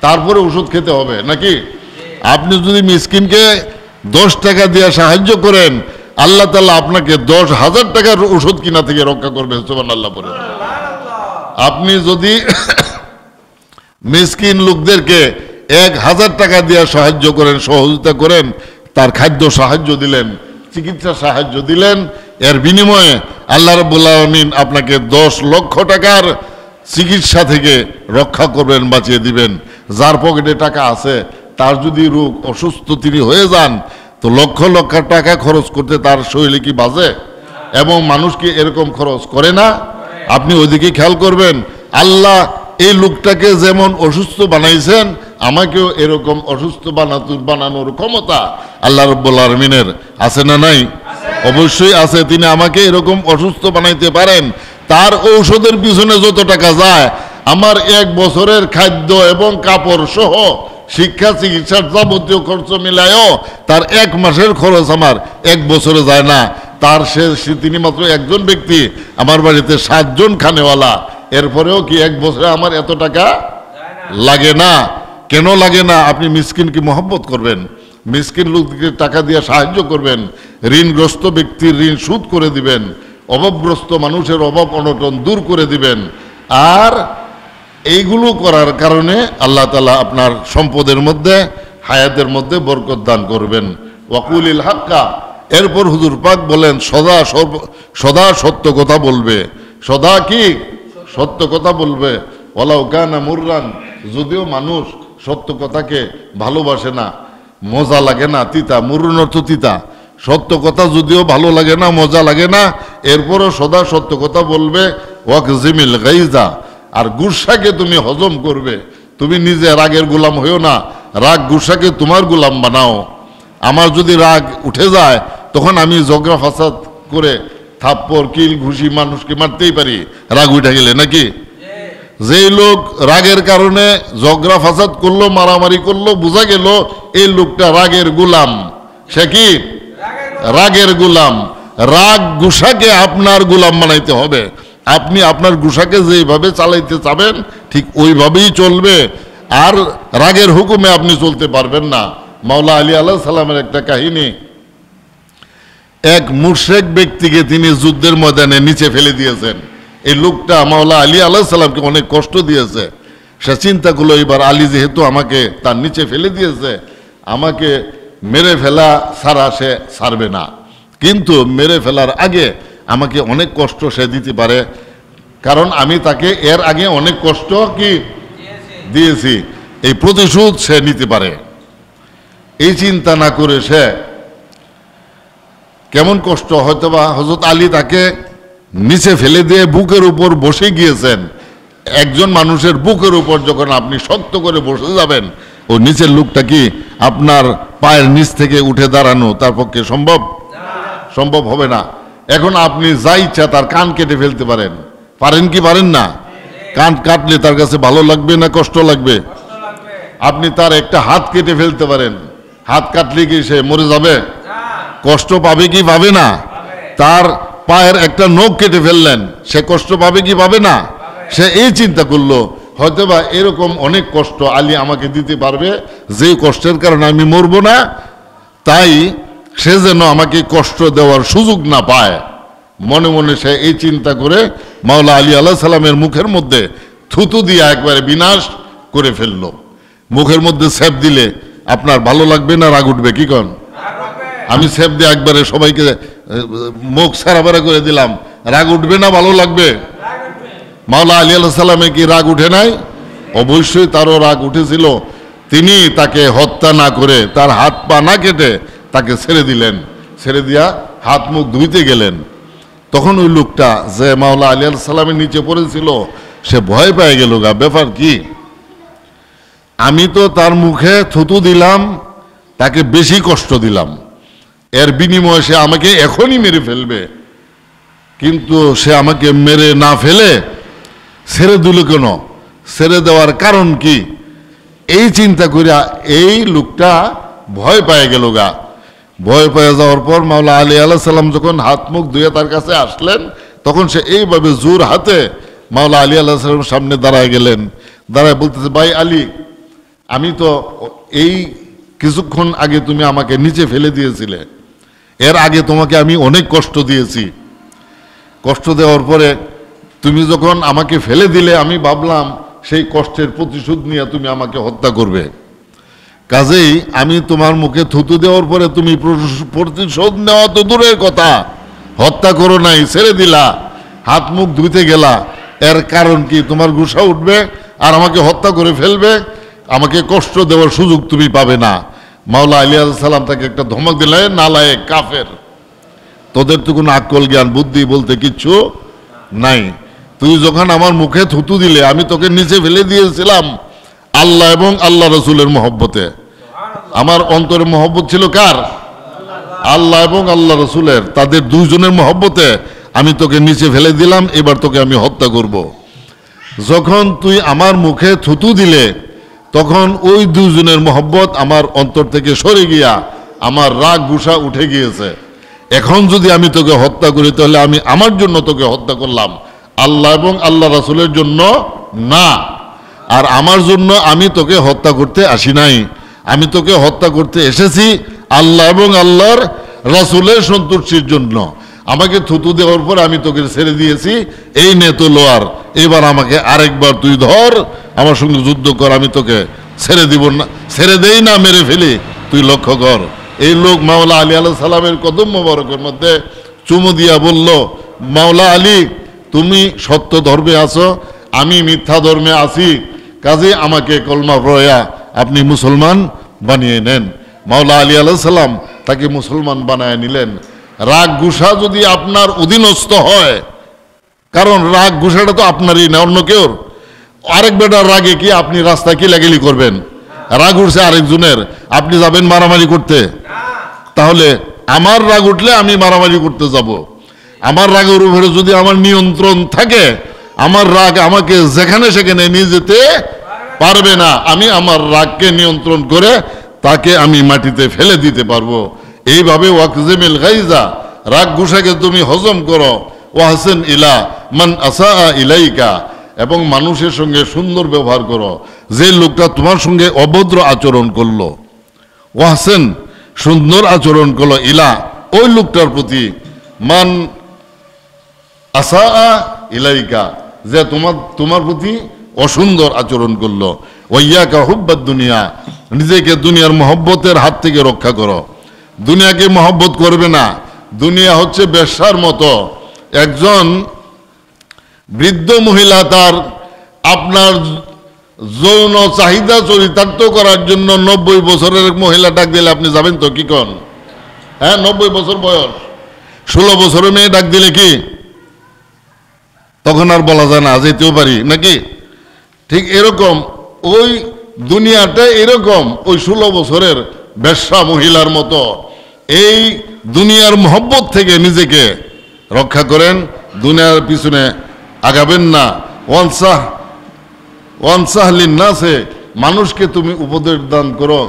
তারপরে ওষুধ খেতে হবে নাকি? আপনি যদি মিসকিনকে 10 টাকা দিয়ে সাহায্য করেন, আল্লাহ তাআলা আপনাকে 10,000 টাকার ওষুধ কিনা থেকে রক্ষা করবে। সুবহানাল্লাহ পড়ে। আপনি যদি মিসকিন লোকদেরকে 1000 টাকা দিয়ে সাহায্য করেন, সহযোগিতা করেন, তার খাদ্য সাহায্য দিলেন, চিকিৎসা সাহায্য দিলেন, এর বিনিময়ে আল্লাহ রাব্বুল আলামিন আপনাকে 10 লক্ষ টাকার চিকিৎসা থেকে রক্ষা করবেন, বাঁচিয়ে দিবেন। যার পকেটে টাকা আছে, তার যদি রোগ অসুস্থ তিনি হয়ে যান, তো লক্ষ লক্ষ টাকা খরচ করতে তার শরীরে কি বাজে? এবং মানুষ কি এরকম খরচ করে না? আপনি ওইদিকে খেয়াল করবেন। আল্লাহ এই লোকটাকে যেমন অসুস্থ বানাইছেন, আমাকেও এরকম অসুস্থ বানানোর ক্ষমতা আল্লাহ রাব্বুল আলামিনের আছে না নাই? অবশ্যই আছে। তিনি আমাকে এরকম অসুস্থ বানাইতে পারেন। তার ঔষধের পিছনে যত টাকা যায়, আমার 1 বছরের খাদ্য এবং কাপড় সহ শিক্ষা চিকিৎসার যাবতীয় খরচ মিলায়ও তার 1 মাসের খরচ আমার 1 বছরে যায় না। তার তিনি মাত্র একজন ব্যক্তি, আমার বাড়িতে 7 জন খানেওয়ালা, এরপরেও কি 1 বছরে আমার এত টাকা লাগে না? কেন লাগে না? আপনি মিসকিনকে মহব্বত করবেন, মিসকিন লোককে টাকা দিয়ে সাহায্য করবেন, ঋণগ্রস্ত ব্যক্তির ঋণ শোধ করে দিবেন, অভাবগ্রস্ত মানুষের অভাব অনটন দূর করে দিবেন। আর এইগুলো করার কারণে আল্লাহ তাআলা আপনার সম্পদের মধ্যে, হায়াতের মধ্যে বরকত দান করবেন। ওয়াকুলিল হাক্কা, এরপর হুজুর পাক বলেন সদা সত্য কথা বলবে। সদা কি? সত্য কথা বলবে। ওয়ালাউ কানা মুররান, যদিও মানুষ সত্য কথাকে ভালোবাসে না, মজা লাগে না, তিতা, মুরুন অর্থ তিতা। সত্য কথা যদিও ভালো লাগে না, মজা লাগে না, এরপরও সদা সত্য কথা বলবে। ওয়াকজিমিল গাইজা, আর গুসাকে তুমি হজম করবে। তুমি নিজে রাগের গোলাম হইও না, রাগ গুসাকে তোমার গোলাম বানাও। আমার যদি রাগ উঠে যায়, তখন আমি ঝগড়া ফাসাদ করে থাপ্পড় কিল ঘুষি মানুষকে মারতেই পারি, রাগ উঠে গেলে নাকি? যেই লোক রাগের কারণে ঝগড়া ফাসাদ করলো, মারামারি করলো, বোঝা গেল এই লোকটা রাগের গোলাম। সে কি? রাগের গোলাম। রাগ গুসাকে আপনার গোলাম বানাইতে হবে। আপনি আপনার গুসাকে যেভাবে চালাইতে চাবেন, ঠিক ওইভাবেই চলবে। আর রাগের হুকুমে আপনি চলতে পারবেন না। মাওলা আলী আলাইহিস সালামের একটা কাহিনী, এক মুশরিক ব্যক্তিকে তিনি যুদ্ধের ময়দানে নিচে ফেলে দিয়েছেন। এই লোকটা মাওলা আলী আলাইহিস সালামকে অনেক কষ্ট দিয়েছে। সে চিন্তা করলো, এবার আলী যেহেতু আমাকে তার নিচে ফেলে দিয়েছে, আমাকে মেরে ফেলা ছাড়া সে ছাড়বে না, কিন্তু মেরে ফেলার আগে আমাকে অনেক কষ্ট সে দিতে পারে, কারণ আমি তাকে এর আগে অনেক কষ্ট কি দিয়েছি, এই প্রতিশোধ সে নিতে পারে। এই চিন্তা না করে সে কেমন কষ্ট, হয়তোবা হযরত আলী তাকে নিচে ফেলে দিয়ে বুকের উপর বসে গিয়েছেন। একজন মানুষের বুকের উপর যখন আপনি শক্ত করে বসে যাবেন, ও নিচের লোকটা কি আপনার পায়ের নিচ থেকে উঠে দাঁড়ানো তার পক্ষে সম্ভব হবে না। এখন আপনি যা ইচ্ছা তার কান কেটে ফেলতে পারেন, পারেন কি পারেন না? কান কাটলে তার কাছে ভালো লাগবে না কষ্ট লাগবে? আপনি তার একটা হাত কেটে ফেলতে পারেন, হাত কাটলে কি সে মরে যাবে? কষ্ট পাবে কি পাবে না? তার পায়ের একটা নখ কেটে ফেললেন, সে কষ্ট পাবে কি পাবে না? সে এই চিন্তা করলো, হয়তোবা এরকম অনেক কষ্ট আলী আমাকে দিতে পারবে, যে কষ্টের কারণে আমি মরব না, তাই সে যেন আমাকে কষ্ট দেওয়ার সুযোগ না পায়। মনে মনে সে এই চিন্তা করে মাওলা আলী আলাইহিস সালামের মুখের মধ্যে থুতু দিয়ে একবারে বিনাশ করে ফেললো। মুখের মধ্যে সেপ দিলে আপনার ভালো লাগবে না রাগ উঠবে? কি কন? আমি সেপ দিয়ে একবারে সবাইকে মুখ সারাবারা করে দিলাম, রাগ উঠবে না ভালো লাগবে? মাওলা আলী আলাইহিস সালামের কি রাগ উঠে নাই? অবশ্যই তারও রাগ উঠেছিল। তিনি তাকে হত্যা না করে, তার হাত পা না কেটে তাকে ছেড়ে দিলেন। ছেড়ে দিয়া হাত মুখ ধুইতে গেলেন। তখন ওই লোকটা যে মাওলা আলী আলাইহিস সালামের নিচে পড়েছিল, সে ভয় পেয়ে গেল, গা ব্যাপার কি, আমি তো তার মুখে থুতু দিলাম, তাকে বেশি কষ্ট দিলাম, এর বিনিময়ে সে আমাকে এখনই মেরে ফেলবে, কিন্তু সে আমাকে মেরে না ফেলে ছেড়ে দিল কেন? ছেড়ে দেওয়ার কারণ কি, এই চিন্তা করিয়া এই লোকটা ভয় পেয়ে গেল গা। ভয় পেয়ে যাওয়ার পর মাওলা আলী আলাইহিস সালাম যখন হাত মুখ ধুয়ে তার কাছে আসলেন, তখন সে এইভাবে জোর হাতে মাওলা আলী আলাইহিস সালামের সামনে দাঁড়ায় গেলেন। দাঁড়ায় বলতেছে, ভাই আলী, আমি তো এই কিছুক্ষণ আগে তুমি আমাকে নিচে ফেলে দিয়েছিলে, এর আগে তোমাকে আমি অনেক কষ্ট দিয়েছি। কষ্ট দেওয়ার পরে তুমি যখন আমাকে ফেলে দিলে, আমি ভাবলাম সেই কষ্টের প্রতিশোধ নিয়ে তুমি আমাকে হত্যা করবে। কাজেই আমি তোমার মুখে থুতু দেওয়ার পরে তুমি প্রতিশোধ নেওয়া তো দূরের কথা, হত্যা করো নাই, ছেড়ে দিলা, হাত মুখ ধুইতে গেলা। এর কারণ কি? তোমার গুসা উঠবে আর আমাকে হত্যা করে ফেলবে, আমাকে কষ্ট দেওয়ার সুযোগ তুমি পাবে না। মাওলা আলী আলাইহিস সালাম তাকে একটা ধমক দিলেন, নালায়েক, কাফের, তোদের তো কোনো আকল জ্ঞান বুদ্ধি বলতে কিচ্ছু নাই। তুই যখন আমার মুখে থুতু দিলে, আমি তোকে নিচে ফেলে দিয়েছিলাম আল্লাহ এবং আল্লাহ রসুলের মহব্বতে। আমার অন্তরে মহব্বত ছিল কার? আল্লাহ এবং আল্লাহ রসুলের, তাদের দুইজনের মহব্বতে আমি তোকে নিচে ফেলে দিলাম, এবার তোকে আমি হত্যা করব। যখন তুই আমার মুখে থুতু দিলে, তখন ওই দুজনের মহব্বত আমার অন্তর থেকে সরে গিয়া আমার রাগ গুসা উঠে গিয়েছে। এখন যদি আমি তোকে হত্যা করি, তাহলে আমি আমার জন্য তোকে হত্যা করলাম, আল্লাহ এবং আল্লাহ রাসূলের জন্য না। আর আমার জন্য আমি তোকে হত্যা করতে আসি নাই, আমি তোকে হত্যা করতে এসেছি আল্লাহ এবং আল্লাহর রাসূলের সন্তুষ্টির জন্য। আমাকে থুতু দেওয়ার পর আমি তোকে ছেড়ে দিয়েছি, এই নে তো লোয়ার, এবার আমাকে আরেকবার তুই ধর, আমার সঙ্গে যুদ্ধ কর, আমি তোকে ছেড়ে দিব না, ছেড়ে দেই না, মেরে ফেলি, তুই লক্ষ্য কর। এই লোক মাওলা আলী আলাইহিস সালামের কদম মোবারকের মধ্যে চুমু দিয়া বলল, মাওলা আলী, তুমি সত্য ধর্মে আছো, আমি মিথ্যা ধর্মে আছি, কাজে আমাকে কলমা পড়ায়া আপনি মুসলমান বানিয়ে নেন। মাওলা আলী আলাইহিস সালাম তাকে মুসলমান বানায় নিলেন। রাগ গুসা যদি আপনার অধীনস্থ হয়, কারণ রাগ গুসাটা তো আপনারই না, অন্য কেউ। আরেক বেটার রাগে কি আপনি রাস্তায় কি লাগালি করবেন? রাগ উঠছে আরেকজনের, আপনি যাবেন মারামারি করতে? তাহলে আমার রাগ উঠলে আমি মারামারি করতে যাব? আমার রাগের উপরে যদি আমার নিয়ন্ত্রণ থাকে, আমার রাগ আমাকে যেখানে সেখানে নিয়ে যেতে পারবে না। আমি আমার রাগকে নিয়ন্ত্রণ করে তাকে আমি মাটিতে ফেলে দিতে পারবো। এইভাবে ওয়াকজিমিল গাইজা, রাগ গুসাকে তুমি হজম করো। ওয়াহসিন ইলা মান আসা ইলাইকা, এবং মানুষের সঙ্গে সুন্দর ব্যবহার করো। যে লোকটা তোমার সঙ্গে অভদ্র আচরণ করলো, ওয়াহসিন, সুন্দর আচরণ করলো, ইলা, ওই লোকটার প্রতি, মান আসা ইলাইকা, যে তোমার প্রতি অসুন্দর আচরণ করলো। ওয়াইয়াকা হুব্বাদ দুনিয়া, নিজেকে দুনিয়ার মহব্বতের হাত থেকে রক্ষা করো। দুনিয়াকে মহব্বত করবে না। দুনিয়া হচ্ছে বেশ্যার মতো। একজন বৃদ্ধ মহিলা তার আপনার যৌন চাহিদা চরিতার্থ করার জন্য 90 বছরের মহিলা ডাক দিলে আপনি যাবেন তো? কি কন? হ্যাঁ, 90 বছর বয়স, 16 বছরের মেয়ে ডাক দিলে কি তখন আর বলা যায় না, যেতেও পারি নাকি? ঠিক এরকম ওই দুনিয়াটা এরকম, ওই 16 বছরের বেশ্যা মহিলার মতো। এই দুনিয়ার মহব্বত থেকে নিজেকে রক্ষা করেন, দুনিয়ার পিছনে আগাবেন না। ওয়ানসাহলিন নাসে, মানুষকে তুমি উপদেশ দান করো,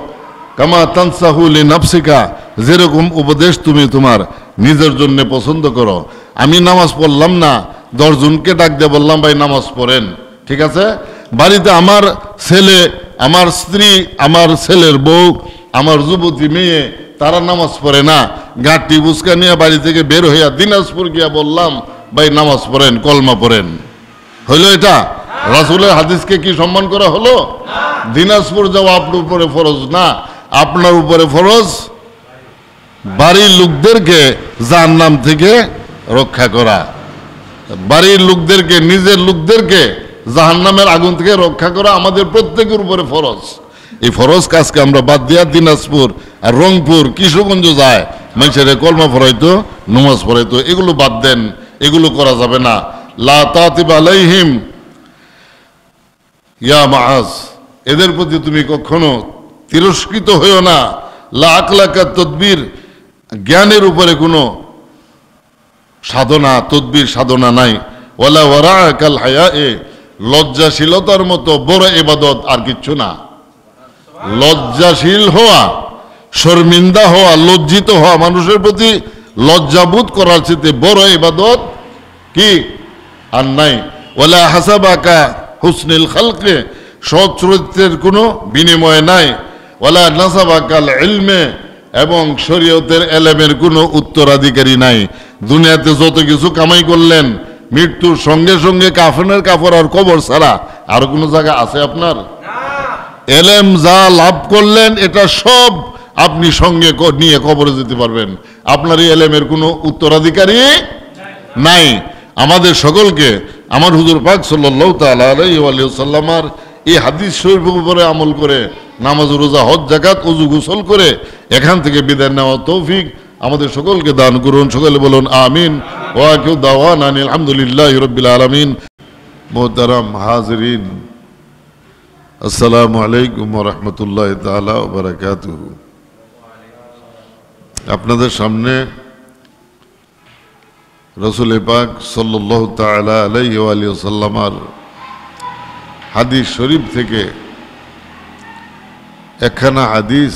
কামা তানসাহু লিনাফসিকা, যেরকম উপদেশ তুমি তোমার নিজের জন্য পছন্দ করো। আমি নামাজ পড়লাম না, 10 জনকে ডাক দিয়ে বললাম ভাই নামাজ পড়েন, ঠিক আছে? বাড়িতে আমার ছেলে, আমার স্ত্রী, আমার ছেলের বউ, আমার যুবতী মেয়ে, তারা নামাজ পড়ে না, গাঁটি বুসকা নিয়ে বাড়ি থেকে বের হইয়া দিনাজপুর গিয়া বললাম ভাই নামাজ পড়েন, কলমা পড়েন, হইল এটা? রাসূলের হাদিসকে কি সম্মান করা হলো? দিনাজপুর যাওয়া আপনার উপরে ফরজ না, আপনার উপরে ফরজ বাড়ির লোকদেরকে জাহান্নাম থেকে রক্ষা করা, বাড়ির লোকদেরকে, নিজের লোকদেরকে জাহান্নামের আগুন থেকে রক্ষা করা আমাদের প্রত্যেকের উপরে ফরজ। এই ফরজ কাজকে আমরা বাদ দিয়া দিনাজপুর আর রংপুর, কিশোরগঞ্জ যায় মানুষের কলমা পড়াইতো, নামাজ পড়াইতো, এগুলো বাদ দেন, এগুলো করা যাবে না। লা তাতিব আলাইহিম ইয়া মাআজ, এদের প্রতি তুমি কখনো তিরস্কৃত হইও না। লা আকলাকা তদবির, জ্ঞানের উপরে কোনো সাধনা তদবির সাধনা নাই। ওয়ালা ওয়ারাকাল হায়ায়ে, লজ্জাশীলতার মতো বড় ইবাদত আর কিচ্ছু না। লজ্জাশীল হওয়া, শর্মিন্দা হওয়া, লজ্জিত হওয়া, মানুষের প্রতি লজ্জাবোধ করার চেয়ে বড় ইবাদত কি আর নাই। ওয়ালা হাসাবাকা হুসনিল খালকে, সৎ চরিত্রের কোনো বিনিময় নাই। ওয়ালা নাসাবাকাল ইলমে, এবং শরীয়তের এলেমের কোনো উত্তরাধিকারী নাই। দুনিয়াতে যত কিছু কামাই করলেন, মৃত্যুর সঙ্গে সঙ্গে কাফনের কাপড় আর কবর ছাড়া আর কোনো জায়গা আছে আপনার? এলেম যা লাভ করলেন এটা সব আপনি সঙ্গে নিয়ে কবরে যেতে পারবেন। আপনার এই এলেমের কোনো উত্তরাধিকারী নাই। আমাদের সকলকে আমার হুজুর পাক সাল্লাল্লাহু তাআলা আলাইহি ওয়া সাল্লামার এই হাদিস শরীফের উপরে আমল করে নামাজ, রোজা, হজ, যাকাত, ওযু, গোসল করে এখান থেকে বিদায় নেওয়া তৌফিক আমাদের সকলকে দান করুন। সকলে বলুন আমিন। ওয়া আখিরু দাওয়ানা আলহামদুলিল্লাহি রাব্বিল আলামিন। মুহতারাম হাজিরিন, আসসালামু আলাইকুম ওয়া রাহমাতুল্লাহি তাআলা ওয়া বারাকাতুহু। আপনাদের সামনে রাসূল পাক সাল্লাল্লাহু তাআলা আলাইহি ওয়া সাল্লামার হাদিস শরীফ থেকে একখানা হাদিস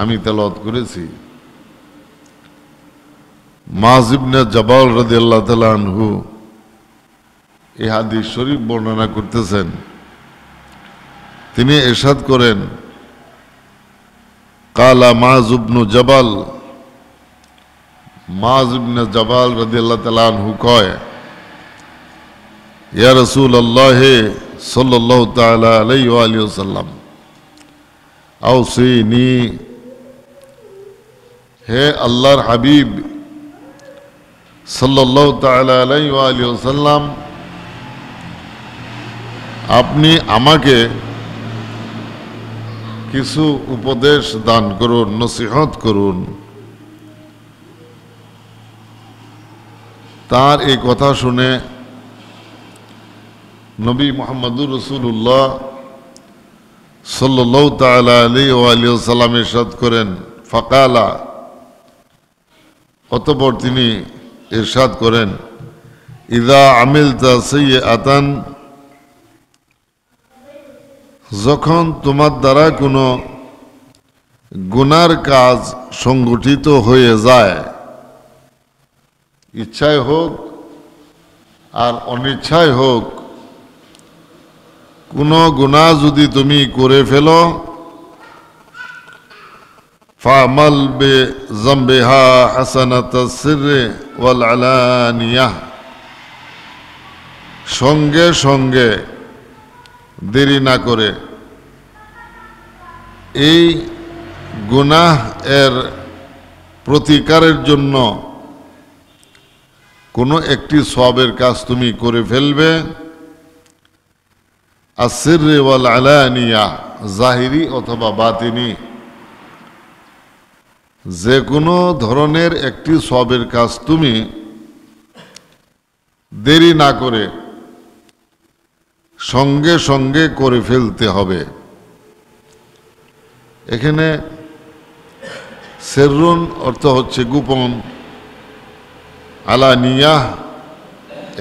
আমি তেলাওয়াত করেছি। মুআয ইবনে জাবাল রাদিয়াল্লাহু তাআলা আনহু এই হাদিস শরীফ বর্ণনা করতেছেন। তিনি ইরশাদ করেন, কালা মুআয ইবনে জাবাল, মুআয ইবনে জাবাল রাদিয়াল্লাহু তাআলা আনহু কয়, ইয়া রাসূলুল্লাহ সাল্লাল্লাহু তাআলা আলাইহি ওয়া সাল্লাম আওসিনি, হে আল্লাহর হাবিব সাল্লাল্লাহু তাআলা আলাইহি ওয়া সাল্লাম, আপনি আমাকে কিছু উপদেশ দান করুন, নসিহত করুন। তার এই কথা শুনে নবী মুহাম্মদুর রাসূলুল্লাহ সাল্লাল্লাহু তাআলা আলাইহি ওয়া সাল্লাম ইরশাদ করেন, ফাকালা, অতঃপর তিনি ইরশাদ করেন, ইযা আমিলতা সাইয়্যাতান, যখন তোমার দ্বারা কোনো গুনার কাজ সংগঠিত হয়ে যায়, ইচ্ছায় হোক আর অনিচ্ছায় হোক, কোনো গুনাহ যদি তুমি করে ফেলো, ফামাল বে জামবিহা হাসানাতাস সিররি ওয়াল আলানিয়াহ, সঙ্গে সঙ্গে দেরি না করে এই গুনাহ এর প্রতিকারের জন্য কোনো একটি সওয়াবের কাজ তুমি করে ফেলবে। আসিররি ওয়াল আলানিয়াহ, জাহিরি অথবা বাতিনি, যে কোনো ধরনের একটি সওয়াবের কাজ তুমি দেরি না করে সঙ্গে সঙ্গে করে ফেলতে হবে। এখানে সিররুন অর্থ হচ্ছে গোপন, আলানিয়াহ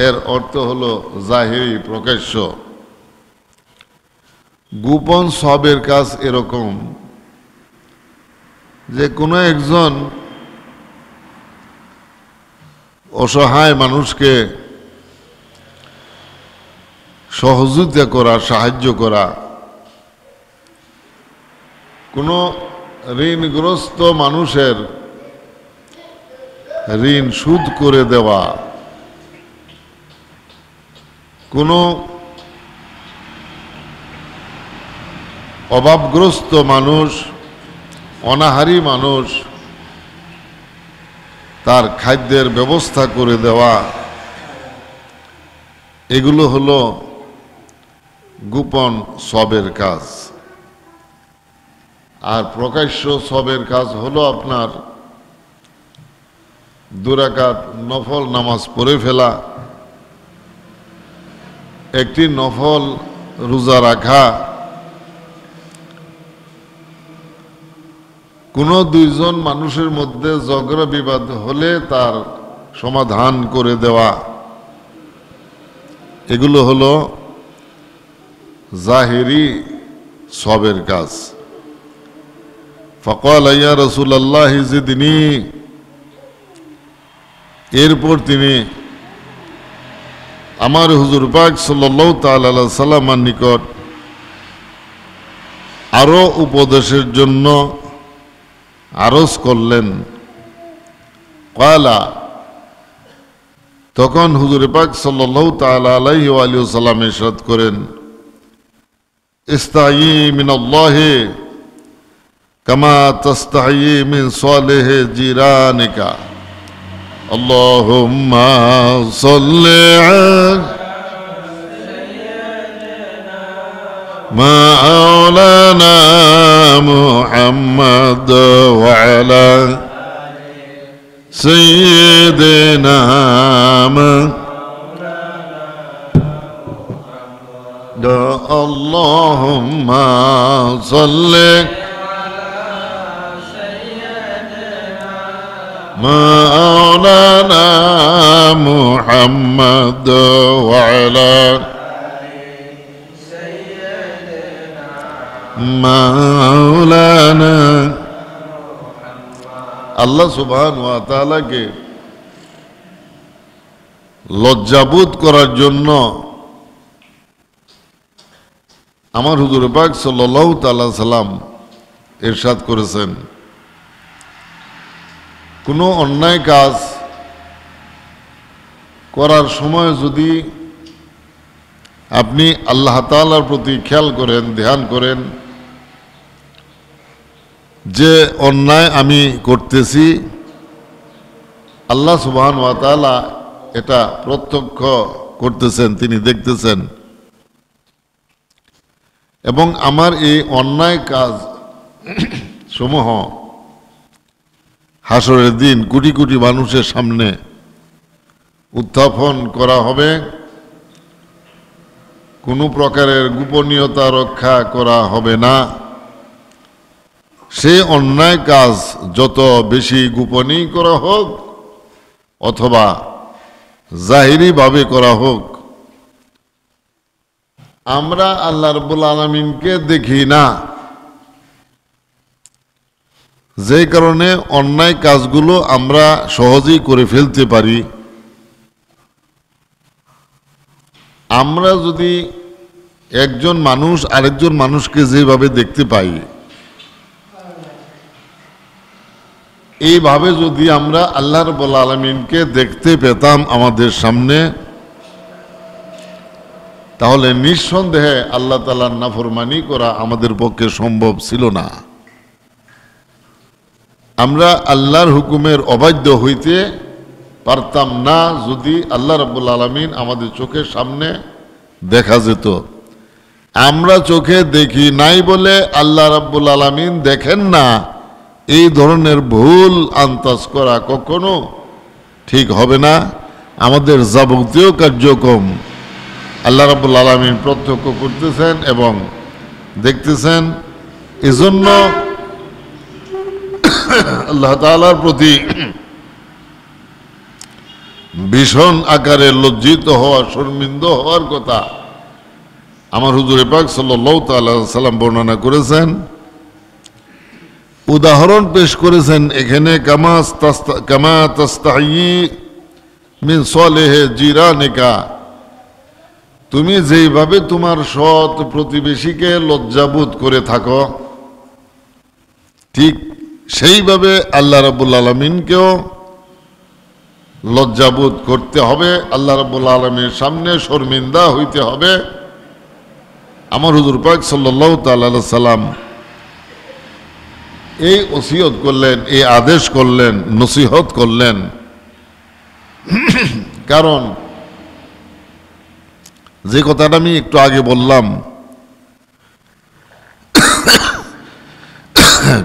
এর অর্থ হলো জাহিরি, প্রকাশ্য। গোপন সওয়াবের কাজ এরকম যে কোনো একজন অসহায় মানুষকে সহযোগিতা করা, সাহায্য করা, কোনো ঋণগ্রস্ত মানুষের ঋণ শোধ করে দেওয়া, কোনো অভাবগ্রস্ত মানুষ, অনাহারী মানুষ, তার খাদ্যের ব্যবস্থা করে দেওয়া, এগুলো হলো গোপন সওয়াবের কাজ। আর প্রকাশ্য সওয়াবের কাজ হলো আপনার 2 রাকাত নফল নামাজ পড়ে ফেলা, একটি নফল রোজা রাখা, কোনো 2 জন মানুষের মধ্যে ঝগড়া বিবাদ হলে তার সমাধান করে দেওয়া, এগুলো হলো জাহিরি সবের কাজ। ফাকাল ইয়া রাসূলুল্লাহ জিদনি, এরপর তিনি আমার হুজুর পাক সাল্লাল্লাহু তাআলা আলাইহি সাল্লামের নিকট আরো উপদেশের জন্য আরজ করলেন। ক্বালা, তখন হুজুর পাক সাল্লাল্লাহু তাআলা আলাইহি ওয়া আলিহি ওয়াসাল্লাম ইরশাদ করেন, ইস্তাঈ মিনাল্লাহি কামা তাস্তাঈ মিন সালিহি জিরানিকা। আল্লাহুম্মা সাল্লি আলা মাওলানা মুহাম্মদ ওয়া আলা সাইয়্যিদিনা আল্লাহুম্মা সাল্লি মাওলানা মুহাম্মদ ওয়া আলা মাওলানা। আল্লাহ সুবহানাহু ওয়া তাআলাকে লজ্জাবোধ করার জন্য আমার হুজুর পাক সাল্লাল্লাহু তাআলা সাল্লাম ইরশাদ করেছেন, কোনো অন্যায় কাজ করার সময় যদি আপনি আল্লাহ তাআলার প্রতি খেয়াল করেন, ধ্যান করেন যে অন্যায় আমি করতেছি, আল্লাহ সুবহানাহু ওয়া তাআলা এটা প্রত্যক্ষ করতেছেন, তিনি দেখতেছেন, এবং আমার এই অন্যায় কাজ সমূহ হাসরের দিন কোটি কোটি মানুষের সামনে উত্থাপন করা হবে, কোনো প্রকারের গোপনীয়তা রক্ষা করা হবে না। সে অন্যায় কাজ যত বেশি গোপনেই করা হোক অথবা জাহিরিভাবে করা হোক, আমরা আল্লাহ রাব্বুল আলামিনকে দেখি না, যে কারণে অন্যায় কাজগুলো আমরা সহজেই করে ফেলতে পারি। আমরা যদি একজন মানুষ আরেকজন মানুষকে যেভাবে দেখতে পাই, এইভাবে যদি আমরা আল্লাহ রাব্বুল আলামিনকে দেখতে পেতাম আমাদের সামনে, তাহলে নিঃসন্দেহে আল্লাহ তাআলার নাফরমানি করা আমাদের পক্ষে সম্ভব ছিল না। আমরা আল্লাহর হুকুমের অবাধ্য হইতে পারতাম না যদি আল্লাহ রাব্বুল আলামিন আমাদের চোখের সামনে দেখা যেত। আমরা চোখে দেখি নাই বলে আল্লাহ রাব্বুল আলামিন দেখেন না, এই ধরনের ভুল আন্দাজ করা কখনো ঠিক হবে না। আমাদের যাবতীয় কার্যক্রম আল্লাহ রাব্বুল আলামিন প্রত্যক্ষ করতেছেন এবং দেখতেছেন। এজন্য আল্লাহ তাআলার প্রতি ভীষণ আকারে লজ্জিত হওয়া, শর্মিন্দা হওয়ার কথা আমার হুজুর পাক সাল্লাল্লাহু তাআলা সাল্লাম বর্ণনা করেছেন, উদাহরণ পেশ করেছেন এখানে। কামা তাস্তাহি মিন সালিহি জিরানিকা, তুমি যেইভাবে তোমার সৎ প্রতিবেশীকে লজ্জাবোধ করে থাকো, ঠিক সেইভাবে আল্লাহ রাব্বুল আলামিনকেও লজ্জাবোধ করতে হবে, আল্লাহ রাব্বুল আলামিনের সামনে শর্মিন্দা হইতে হবে। আমার হুজুর পাক সাল্লাল্লাহু তাআলা আলাইহি সাল্লাম এই ওসিয়ত করলেন, এই আদেশ করলেন, নসিহত করলেন। কারণ যে কথাটা আমি একটু আগে বললাম,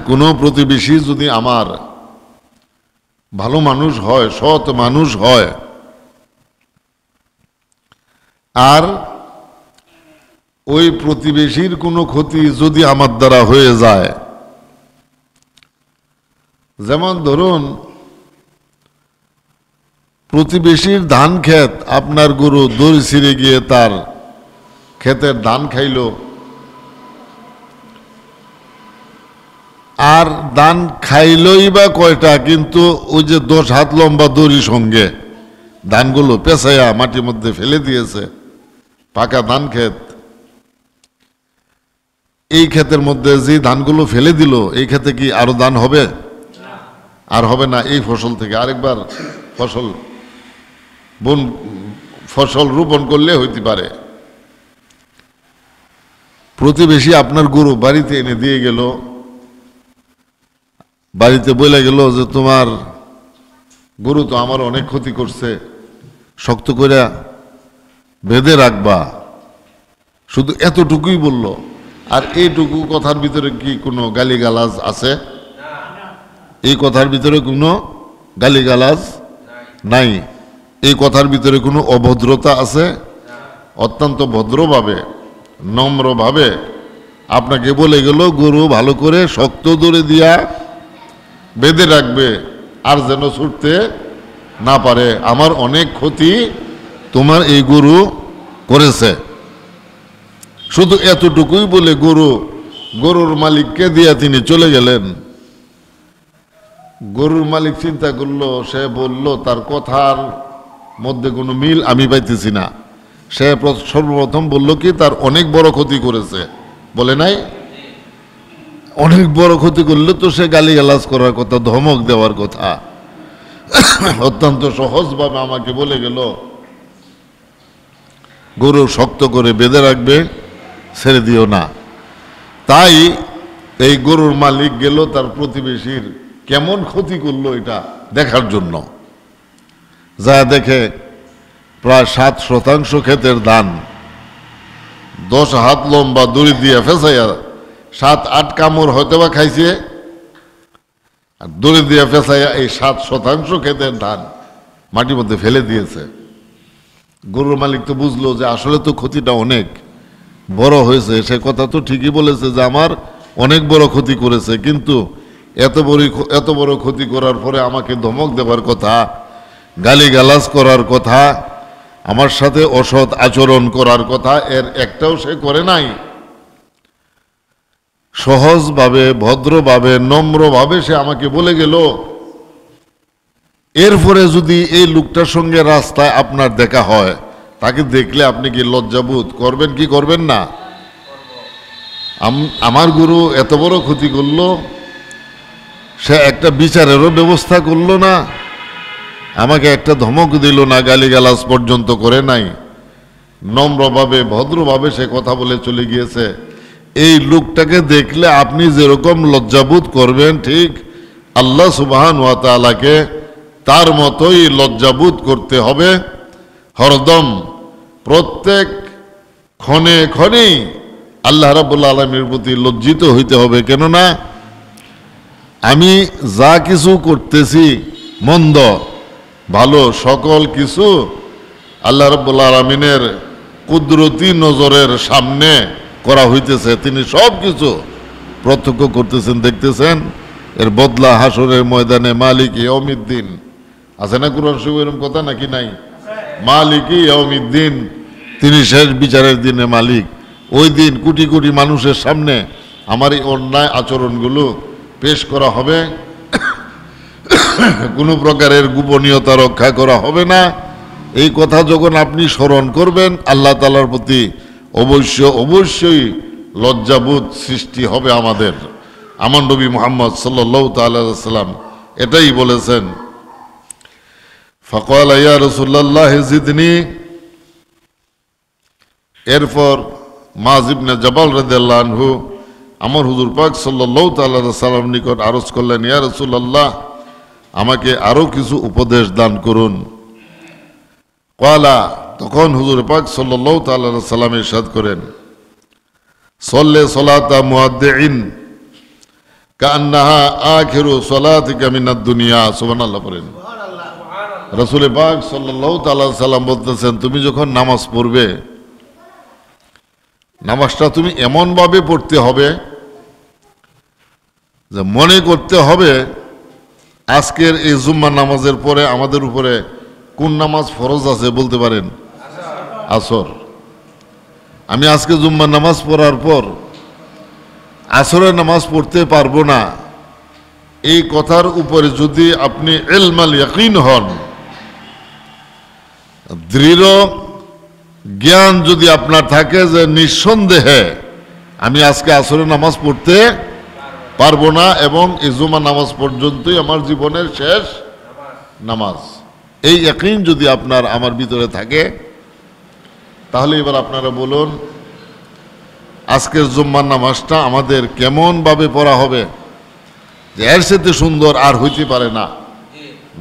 কোনো প্রতিবেশী যদি আমার ভালো মানুষ হয়, সৎ মানুষ হয়, আর ওই প্রতিবেশীর কোনো ক্ষতি যদি আমার দ্বারা হয়ে যায়, যেমন ধরুন প্রতিবেশীর ধান ক্ষেত আপনার গরু দড়ি ছিঁড়ে গিয়ে তার ক্ষেতের ধান খাইল, আর ধান খাইলই বা কয়টা, কিন্তু ওই যে 10 হাত লম্বা দড়ি সঙ্গে ধানগুলো পেঁচাইয়া মাটির মধ্যে ফেলে দিয়েছে। পাকা ধান ক্ষেত, এই ক্ষেতের মধ্যে যে ধানগুলো ফেলে দিল, এই ক্ষেতে কি আরো ধান হবে? আর হবে না। এই ফসল থেকে আরেকবার ফসল রোপণ করলে হইতে পারে। প্রতিবেশী আপনার গরু বাড়িতে এনে দিয়ে গেল, বাড়িতে বলে গেল যে তোমার গরু তো আমার অনেক ক্ষতি করছে, শক্ত করে বেঁধে রাখবা, শুধু এতটুকুই বলল। আর এইটুকু কথার ভিতরে কি কোনো গালিগালাজ আছে? এই কথার ভিতরে কোনো গালিগালাজ নাই। এই কথার ভিতরে কোনো অভদ্রতা আছে? অত্যন্ত ভদ্রভাবে, নম্রভাবে আপনাকে বলে গেল গরু ভালো করে শক্ত দড়ি দিয়া বেঁধে রাখবে, আর যেন ছুটতে না পারে। আমার অনেক ক্ষতি তোমার এই গরু করেছে। শুধু এতটুকুই বলে গরুর মালিককে দিয়া তিনি চলে গেলেন। গরুর মালিক চিন্তা করলো, সে বলল তার কথার মধ্যে কোনো মিল আমি পাইতেছি না। সে সর্বপ্রথম বলল কি তার অনেক বড় ক্ষতি করেছে, বলে নাই? অনেক বড় ক্ষতি করলে তো সে গালিগালাজ করার কথা, ধমক দেওয়ার কথা। অত্যন্ত সহজভাবে আমাকে বলে গেল গরু শক্ত করে বেঁধে রাখবে, ছেড়ে দিও না। তাই এই গরুর মালিক গেল তার প্রতিবেশীর কেমন ক্ষতি করলো এটা দেখার জন্য। যা দেখে প্রায় 7% ক্ষেতের ধান 10 হাত লম্বা দড়ি দিয়ে ফেঁচাইয়া 7-8 কামড় হয়তো বা খাইছে, আর দড়ি দিয়ে ফেঁচাইয়া এই 7% ক্ষেতের ধান মাটির মধ্যে ফেলে দিয়েছে। গরুর মালিক তো বুঝলো যে আসলে তো ক্ষতিটা অনেক বড় হয়েছে। সে কথা তো ঠিকই বলেছে যে আমার অনেক বড় ক্ষতি করেছে, কিন্তু এত বড় ক্ষতি করার পরে আমাকে ধমক দেবার কথা, গালিগালাজ করার কথা, আমার সাথে অসৎ আচরণ করার কথা, এর একটাও সে করে নাই। সহজভাবে, ভদ্রভাবে, নম্রভাবে সে আমাকে বলে গেল। এরপরে যদি এই লোকটার সঙ্গে রাস্তায় আপনার দেখা হয়, তাকে দেখলে আপনি কি লজ্জাবোধ করবেন কি করবেন না? আমার গুরু এত বড় ক্ষতি করলো, সে একটা বিচারেরও ব্যবস্থা করলো না, আমাকে একটা ধমক দিল না, গালিগালাজ পর্যন্ত করে নাই, নম্রভাবে ভদ্রভাবে সে কথা বলে চলে গিয়েছে। এই লোকটাকে দেখলে আপনি যেরকম লজ্জাবোধ করবেন, ঠিক আল্লাহ সুবহানাহু ওয়া তাআলাকে তার মতোই লজ্জাবোধ করতে হবে। হরদম প্রত্যেক ক্ষণে ক্ষণেই আল্লাহ রাব্বুল আলামিনের প্রতি লজ্জিত হইতে হবে। কেননা আমি যা কিছু করতেছি মন্দ ভালো সকল কিছু আল্লাহ রাব্বুল আলামিনের কুদরতি নজরের সামনে করা হইতেছে। তিনি সব কিছু প্রত্যক্ষ করতেছেন, দেখতেছেন। এর বদলা হাসরের ময়দানে মালিক ইয়াউমিদ্দিন আছে না? কুরআন শরীফে এরকম কথা নাকি নাই? মালিক ইয়াউমিদ্দিন, তিনি শেষ বিচারের দিনে মালিক। ওই দিন কোটি কোটি মানুষের সামনে আমার এই অন্যায় আচরণগুলো পেশ করা হবে, কোনো প্রকারের গোপনীয়তা রক্ষা করা হবে না। এই কথা যখন আপনি স্মরণ করবেন, আল্লাহ তাআলার প্রতি অবশ্যই লজ্জাবোধ সৃষ্টি হবে আমাদের। আমার নবী মুহাম্মদ সাল্লাল্লাহু তাআলা আলাইহি সাল্লাম এটাই বলেছেন। ফাকালা ইয়া রাসূলুল্লাহ জিদনি। এরপর মুআয ইবনে জাবাল রাদিয়াল্লাহু আনহু আমার হুজুর পাক সাল্লাল্লাহু তাআলা আলাইহি সাল্লাম নিকট আরজ করলেন, ইয়া রাসূলুল্লাহ, আমাকে আরো কিছু উপদেশ দান করুন। ক্বালা, তখন হুজুর পাক সাল্লাল্লাহু তাআলা আলাইহি সাল্লাম ইরশাদ করেন, সল্লে সলাতা মুআদ্দিন কান্নাহা আখিরু সলাতিকা মিনাদ দুনিয়া। সুবহানাল্লাহ পড়েন। রাসূল পাক সাল্লাল্লাহু তাআলা আলাইহি সাল্লাম বলতেছেন, তুমি যখন নামাজ পড়বে, নামাজটা তুমি এমন ভাবে পড়তে হবে যে মনে করতে হবে আজকের এই জুম্মা নামাজের পরে আমাদের উপরে কোন নামাজ ফরজ আছে বলতে পারেন? আসর। আমি আজকে জুম্মার নামাজ পড়ার পর আসরের নামাজ পড়তে পারবো না, এই কথার উপরে যদি আপনি ইলমাল ইয়াকিন হন, দৃঢ় জ্ঞান যদি আপনার থাকে যে নিঃসন্দেহে আমি আজকে আসরের নামাজ পড়তে পারবো না এবং এই জুমার নামাজ পর্যন্তই আমার জীবনের শেষ নামাজ, এই ইয়াকিন যদি আপনার আমার ভিতরে থাকে, তাহলে এবার আপনারা বলুন আজকের জুম্মার নামাজটা আমাদের কেমন ভাবে পড়া হবে যে এর সাথে সুন্দর আর হইতে পারে না।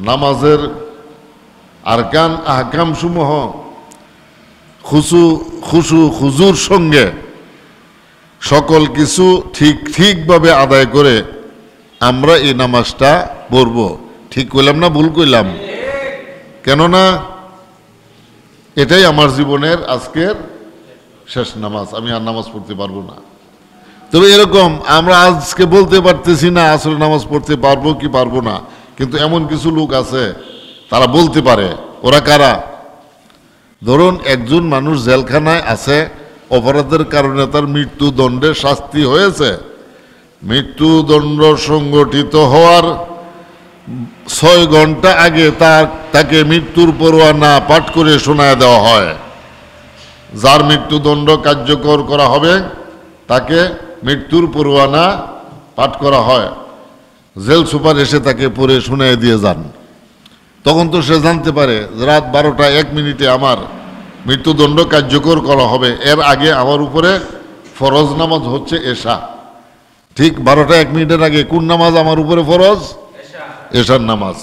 নামাজের আরকান আহকাম সমূহ খুজুর সঙ্গে সকল কিছু ঠিকভাবে আদায় করে আমরা এই নামাজটা পড়ব। ঠিক কইলাম না ভুল কইলাম? কেননা এটাই আমার জীবনের আজকের শেষ নামাজ, আমি আর নামাজ পড়তে পারবো না। তবে এরকম আমরা আজকে বলতে পারতেছি না আসলে নামাজ পড়তে পারবো কি পারবো না, কিন্তু এমন কিছু লোক আছে তারা বলতে পারে। ওরা কারা? ধরুন একজন মানুষ জেলখানায় আছে, অপরাধের কারণে তার মৃত্যুদণ্ডের শাস্তি হয়েছে, মৃত্যুদণ্ড সংগঠিত হওয়ার 6 ঘন্টা আগে তাকে মৃত্যুর পরোয়ানা পাঠ করে শোনায় দেওয়া হয়। যার মৃত্যুদণ্ড কার্যকর করা হবে তাকে মৃত্যুর পরোয়ানা পাঠ করা হয়, জেল সুপার এসে তাকে পড়ে শুনিয়ে দিয়ে যান। তখন তো সে জানতে পারে রাত 12টা 1 মিনিটে আমার মৃত্যুদণ্ড কার্যকর করা হবে, এর আগে আমার উপরে ফরজ নামাজ হচ্ছে এশা। ঠিক 12টা 1 মিনিটের আগে কোন নামাজ আমার উপরে ফরজ? এশার নামাজ।